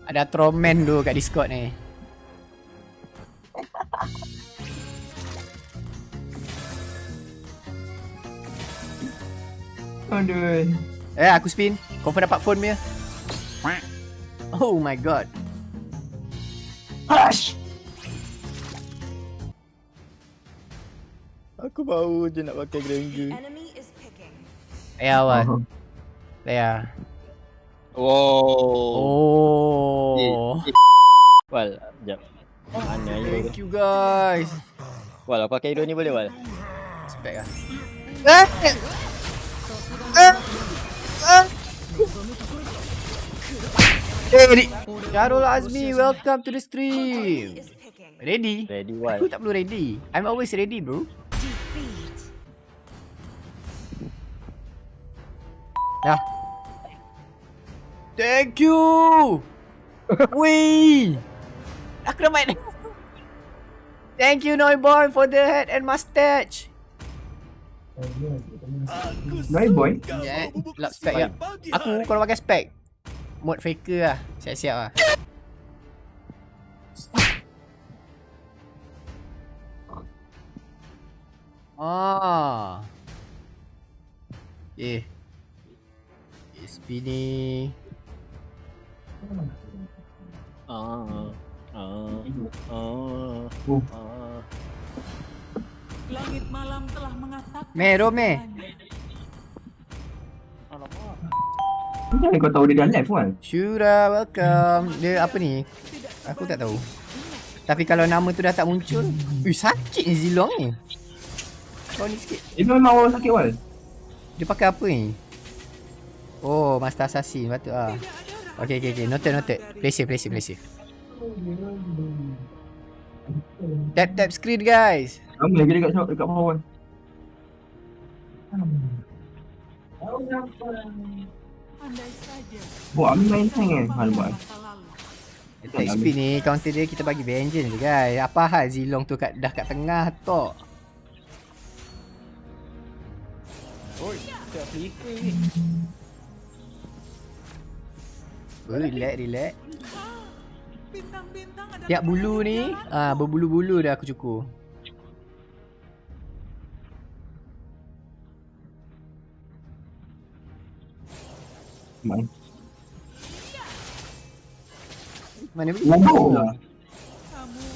Ada Trollman tu kat Discord ni. Aduh. Aku spin. Confirm dapat phone dia. Oh my god. Aku baru je nak pakai Granger. Awal. Ya. Wow. Oh. Wal, jap. Mana hero Thank tu? you guys. Wal, aku pakai hero ni boleh Wal? Respect lah. Hey, Syarul Azmi, welcome to the stream. Ready? Ready Wal. Aku tak perlu ready. I'm always ready, bro. Dah. Thank you. Wih. Aku dah main. Thank you Noiborn for the head and mustache. Nice boy. Ya, lap spek ya. Aku kalau pakai spek mode faker lah. Siap-siap lah. Ah. SP ni. Langit malam telah mengatakan. Rome. Macam mana kau tahu dia dah live kan? Shura, welcome. Dia apa ni? Aku tak tahu. Tapi kalau nama tu dah tak muncul, sakit ni Zilong ni. Kau ni sikit. Dia memang orang sakit Wal. Dia pakai apa ni? Oh, Master Assassin patut ah. Okay. Noted. Play safe. Tap screen guys. Ramai lagi dekat bawah Wal. Andai saja. Buat Amin main tank hal buat. Attack speed ni counter dia kita bagi vengeance je guys. Apa hal Zilong tu dah kat tengah tok. Oi, tak flicker ni. Relax. Bintang-bintang ada. Tiap bulu ni berbulu-bulu dah aku cukur. Mana pergi? Lah. Kamu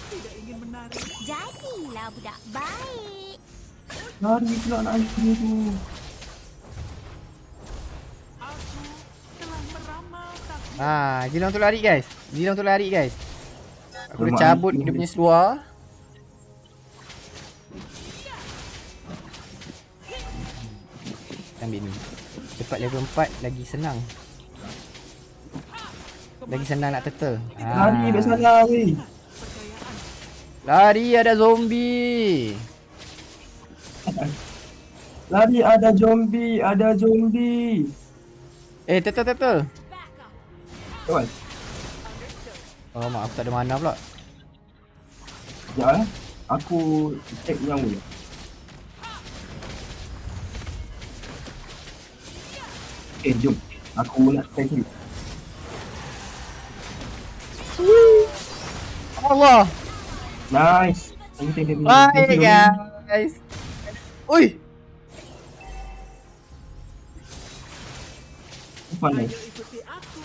tidak ingin menarik. Jadilah budak baik. Lari pula anak anjing tu. Aku telah meramal takdir. Zilong tu lari guys. Aku dah Lemah cabut ni. dia punya seluar. Ambil ni. Cepat level 4 lagi senang. Lagi senang nak turtle. Lari tak salah weh. Lari ada zombie. Lari ada zombie. Turtle. Wal. Oh mak, aku tak ada mana pula. Sekejap Aku check yang weh. Jom. Aku nak try dulu. Allah. Nice. Thank you. Bye guys. Oi. Fun nice. Ikuti aku.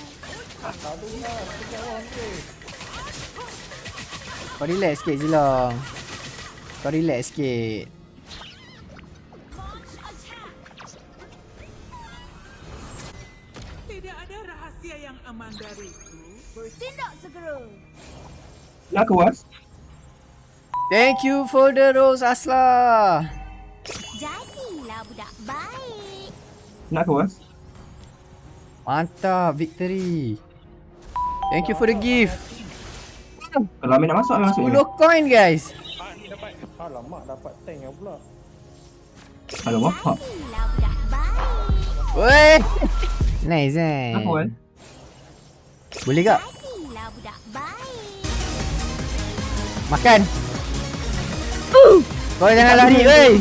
Kau relax sikit Zilong. Kau relax sikit. Tidak ada rahasia yang aman dariku. Bertindak segera. Nak ke was? Thank you for the rose Asla. Jadilah budak baik. Nak ke was? Mantap, victory. Thank you for the gift. Kalau Amin nak masuk, Amin masuk. 10 coin guys. Alamak. Jadilah budak baik. Weh. Nice Apa Wal? Boleh tak? Jadilah budak baik. Makan. Kau jangan lari weh.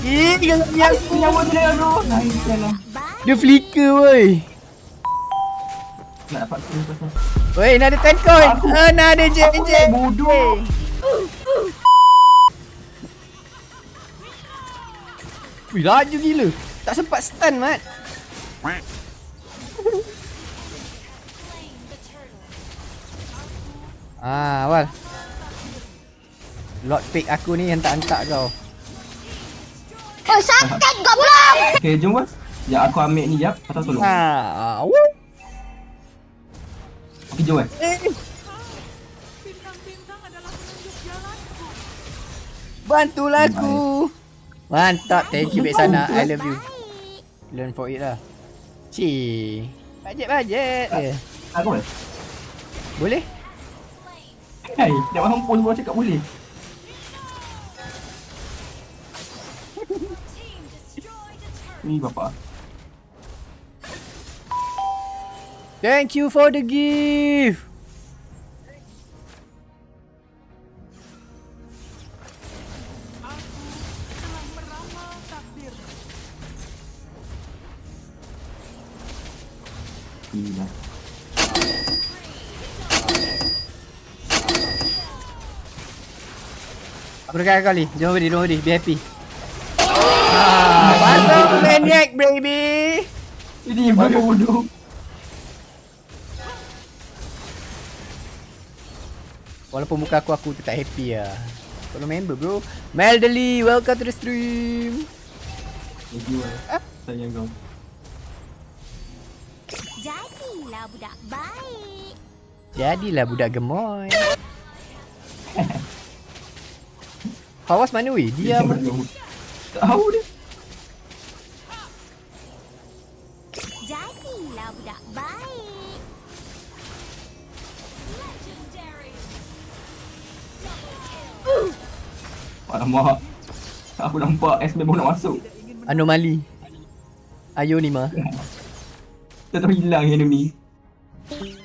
Jangan biar aku. Nyawa dia tu. Nice lah. Dia flicker woi. Nak dapat kill pasal. Woi, another 10 coin. Another jet. Bodoh. Wih, laju gila. Tak sempat stun, Mat. Awal. Lord pick aku ni hentak-hentak kau. Oh, sakit goblok! Okay, jom bos. Ya, aku ambil ni jap. Atau tolong. Okay, jom bos. Bintang-bintang adalah penunjuk jalanku. Bantulah aku. Mantap. Thank you baik sana. I love you. Baik. Learn for it lah. Cik. Bajet je. Aku boleh? Boleh? Hai, nak mampus baru cakap boleh. Ni bapak. Thank you for the gift. Aku telah meramal takdir. Gila. Aku dekat kali. Don't worry. Be happy. Mantap maniac baby. Ini bodoh. Walaupun muka aku tetap happy lah. Kalau member bro. Meldely, welcome to the stream. Thank you. Sayang kau. Jadilah budak baik. Jadilah budak gemoy. Fawas mana weh? Dia tahu dia. Jadilah budak baik. Alamak. Aku nampak S memang nak masuk. anomali. Ayo ni mah. Tetap hilang enemy. Tu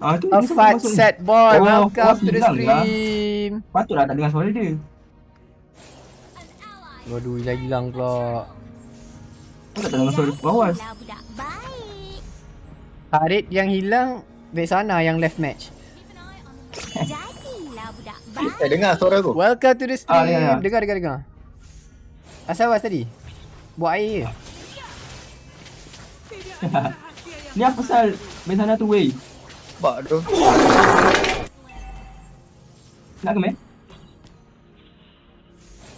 A dia fat masuk. set boy, Oh, welcome to the hilang lah. stream. Patutlah tak dengar suara dia. Waduh, hilang pula. Kau tak dengar suara bawas. Jadilah budak baik. Harit yang hilang, baik sana yang left match. Jadilah budak baik. Dengar suara aku. Welcome to the stream. ya. Dengar. Asal was tadi? Buat air je. Tidak ada rahasia yang Ni apa pasal main sana tu weh? Bak tu. Nak ke main?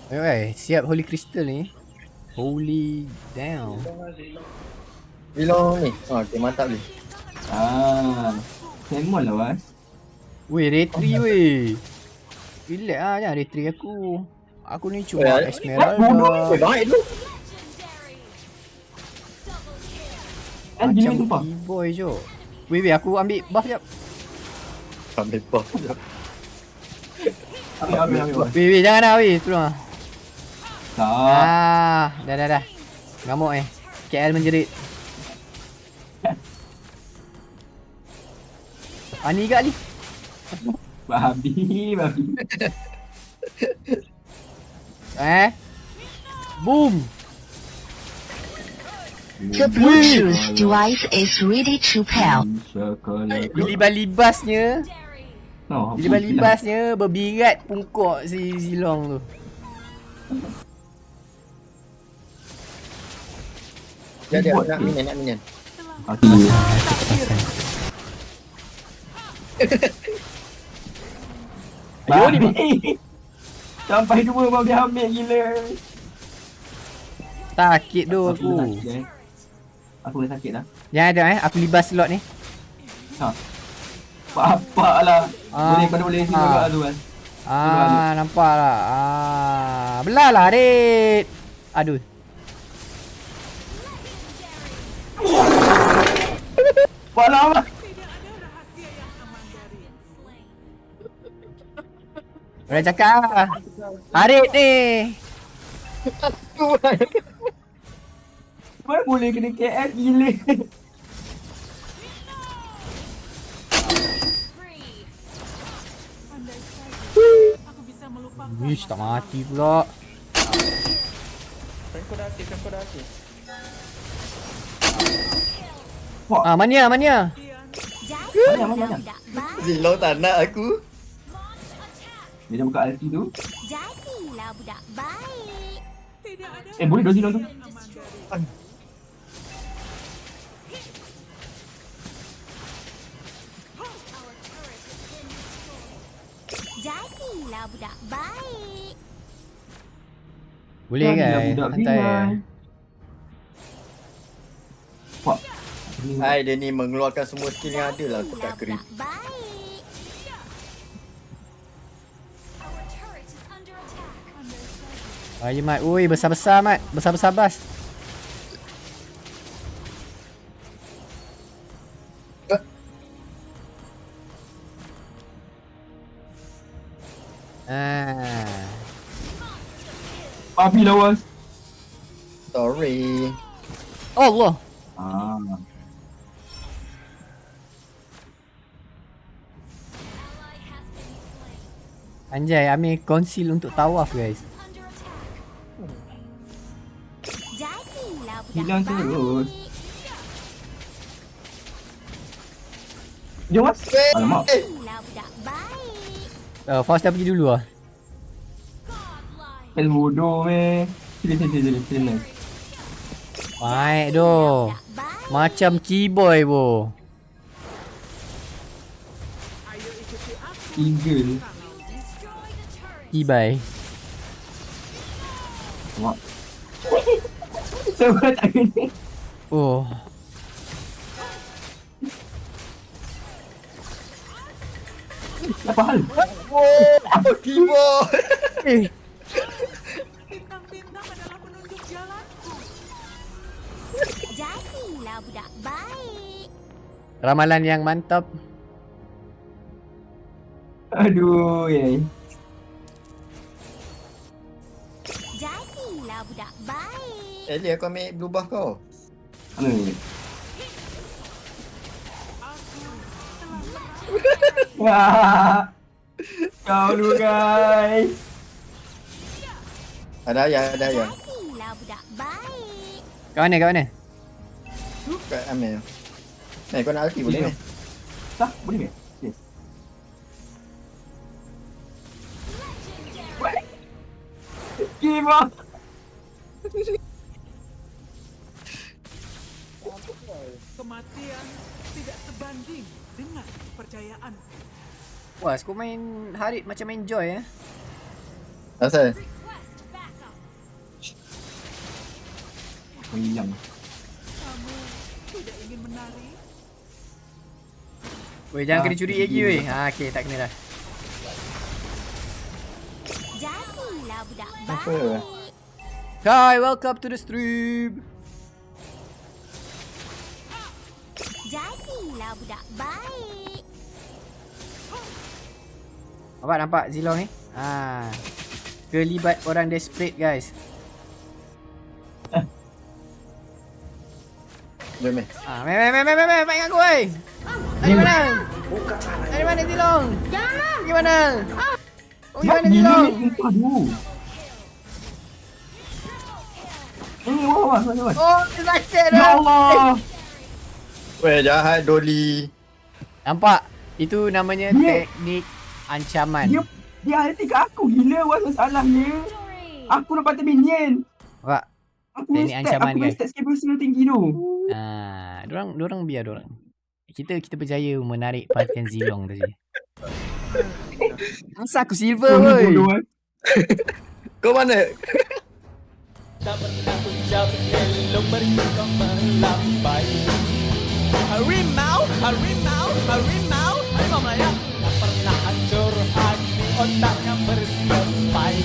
Alright, siap Holy Crystal ni. Holy damn. Bilang ni. Okay, mantap ni. Semon lah was. Weh, retri weh. Relax lah, jangan retri aku. Aku ni cuma Esmeralda. Baik tu. Gini tumpah. Macam E-boy je. Weh, aku ambil buff jap. Ambil buff. Ambil. Weh, jangan lah weh, tolong lah. Tak. Dah. Ngamuk KL menjerit. Ani gak ni. Babi. Boom. The Bluetooth device is ready to pair. Libas-libasnya. Oh, Libas-libasnya berbirat pungkok si Zilong tu. Jadi nak minion. Babi. Sampai dua baru dia ambil gila. Sakit tu aku. Aku dah sakit dah. Jangan ada aku libas slot ni. Apa lah. Boleh kau boleh sini juga tu kan. Nampak lah. Belah lah Red. Aduh. Walau lah. tidak ada rahasia yang aman dari. Orang cakap lah. Harit ni. Mana boleh kena KS gila. Andai saja aku bisa melupakan. Wish tak mati pula. Aku dah aktif. Mania. Jadi Mana? budak baik. Zilong tak nak aku. Dia dah buka ulti tu. Jadilah budak baik. Tidak ada Boleh 2 zilong tu. yang aman dari. Jadilah budak baik. Boleh Jadilah kan? budak Santai. bilang. Wah. Hai, dia ni mengeluarkan semua skill yang ada lah dekat Jadilah creep. budak baik. Ya Mat. Ui, besar-besar Mat. Besar-besar bas. Papi lawas. Sorry. Allah. Anjay, Amir conceal untuk tawaf guys. Jadilah budak Hilang baik. terus. Dia was. Alamak. Jadilah budak baik. Faust dah pergi dulu lah. Spell bodoh meh. Sini. Baik doh. Budak baik. Macam keyboy bo. Eagle. Keyboy. Mak. Semua tak kena. Oh. Apa hal? Oh, keyboard. Eh. Bintang-bintang adalah penunjuk jalanku. Jadilah budak baik. Ramalan yang mantap. Aduh, yay. Jadilah budak baik. Ellie, aku ambil blue buff kau. Mana ni? Wah. Kau dulu guys. Ada ayah. Jadilah budak baik. Kat mana? Kat Amir. Kau nak ulti boleh meh? Sah, boleh ke? Yes. Give up. Kematian tidak sebanding dengan kepercayaan. Wah, aku main Harit macam main Joy Asal? Kau hilang. Kamu tidak ingin menari? Weh, jangan kena curi lagi weh. Okey, tak kena dah. Jadilah budak Apa? baik. Hi, welcome to the stream. Jadilah budak baik. Nampak Zilong ni? Kelibat orang desperate guys. Jom meh. Main dengan aku weh. Dari mana? Dari mana Zilong? Gimana? Gimana Zilong? Aduh. Ini wah. Oh, sakit Ya dah. Allah. Weh, jahat Dolly. Nampak? Itu namanya Dia- teknik ancaman. Dia hati kat aku gila was masalahnya. Aku dapat minion. Nampak? Aku Teknik ancaman, guys. step skill personal tinggi tu. Dorang biar dorang. Kita berjaya menarik perhatian Zilong tadi. Masa aku silver Bodoh woi. bodoh. Kau mana? Tak pernah ucap hello pergi kau melambai. Harimau Harimau Melayu. Tak pernah hancur hati otaknya bersampai.